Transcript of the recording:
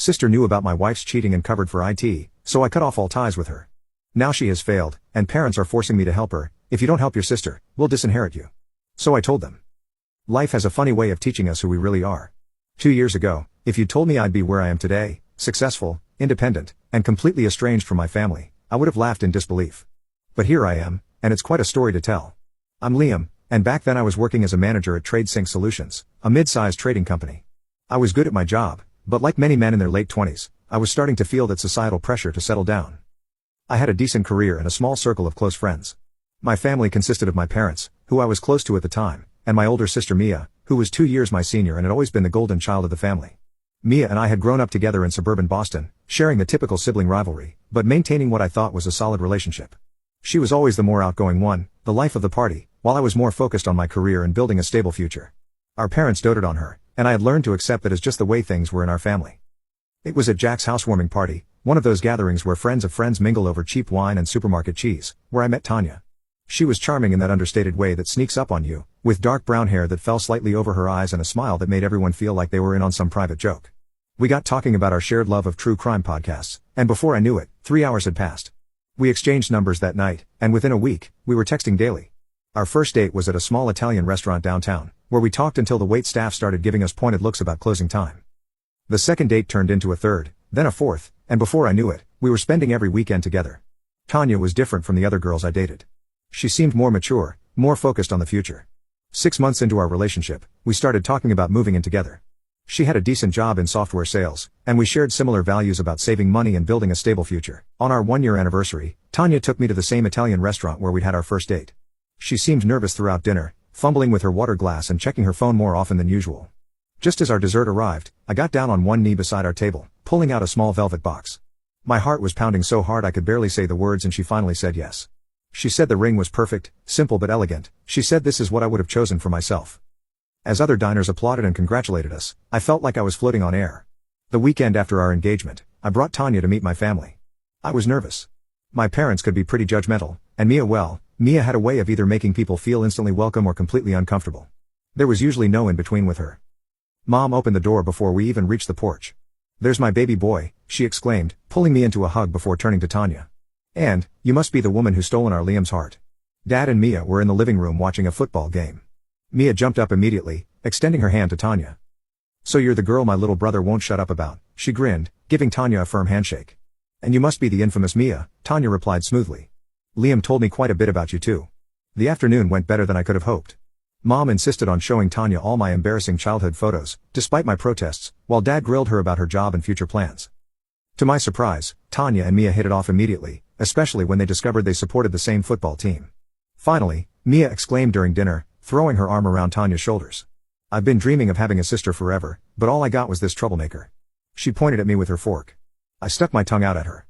Sister knew about my wife's cheating and covered for IT, so I cut off all ties with her. Now she has failed, and parents are forcing me to help her. If you don't help your sister, we'll disinherit you. So I told them. Life has a funny way of teaching us who we really are. 2 years ago, if you'd told me I'd be where I am today, successful, independent, and completely estranged from my family, I would have laughed in disbelief. But here I am, and it's quite a story to tell. I'm Liam, and back then I was working as a manager at TradeSync Solutions, a mid-sized trading company. I was good at my job, but like many men in their late 20s, I was starting to feel that societal pressure to settle down. I had a decent career and a small circle of close friends. My family consisted of my parents, who I was close to at the time, and my older sister Mia, who was 2 years my senior and had always been the golden child of the family. Mia and I had grown up together in suburban Boston, sharing the typical sibling rivalry, but maintaining what I thought was a solid relationship. She was always the more outgoing one, the life of the party, while I was more focused on my career and building a stable future. Our parents doted on her, and I had learned to accept that as just the way things were in our family. It was at Jack's housewarming party, one of those gatherings where friends of friends mingle over cheap wine and supermarket cheese, where I met Tanya. She was charming in that understated way that sneaks up on you, with dark brown hair that fell slightly over her eyes and a smile that made everyone feel like they were in on some private joke. We got talking about our shared love of true crime podcasts, and before I knew it, 3 hours had passed. We exchanged numbers that night, and within a week, we were texting daily. Our first date was at a small Italian restaurant downtown, where we talked until the wait staff started giving us pointed looks about closing time. The second date turned into a third, then a fourth, and before I knew it, we were spending every weekend together. Tanya was different from the other girls I dated. She seemed more mature, more focused on the future. 6 months into our relationship, we started talking about moving in together. She had a decent job in software sales, and we shared similar values about saving money and building a stable future. On our 1-year anniversary, Tanya took me to the same Italian restaurant where we'd had our first date. She seemed nervous throughout dinner, fumbling with her water glass and checking her phone more often than usual. Just as our dessert arrived, I got down on one knee beside our table, pulling out a small velvet box. My heart was pounding so hard I could barely say the words, and she finally said yes. She said the ring was perfect, simple but elegant. She said this is what I would have chosen for myself. As other diners applauded and congratulated us, I felt like I was floating on air. The weekend after our engagement, I brought Tanya to meet my family. I was nervous. My parents could be pretty judgmental, and Mia had a way of either making people feel instantly welcome or completely uncomfortable. There was usually no in between with her. Mom opened the door before we even reached the porch. "There's my baby boy," she exclaimed, pulling me into a hug before turning to Tanya. "And, you must be the woman who's stolen our Liam's heart." Dad and Mia were in the living room watching a football game. Mia jumped up immediately, extending her hand to Tanya. "So you're the girl my little brother won't shut up about," she grinned, giving Tanya a firm handshake. "And you must be the infamous Mia," Tanya replied smoothly. "Liam told me quite a bit about you too." The afternoon went better than I could have hoped. Mom insisted on showing Tanya all my embarrassing childhood photos, despite my protests, while Dad grilled her about her job and future plans. To my surprise, Tanya and Mia hit it off immediately, especially when they discovered they supported the same football team. Finally, Mia exclaimed during dinner, throwing her arm around Tanya's shoulders. "I've been dreaming of having a sister forever, but all I got was this troublemaker." She pointed at me with her fork. I stuck my tongue out at her.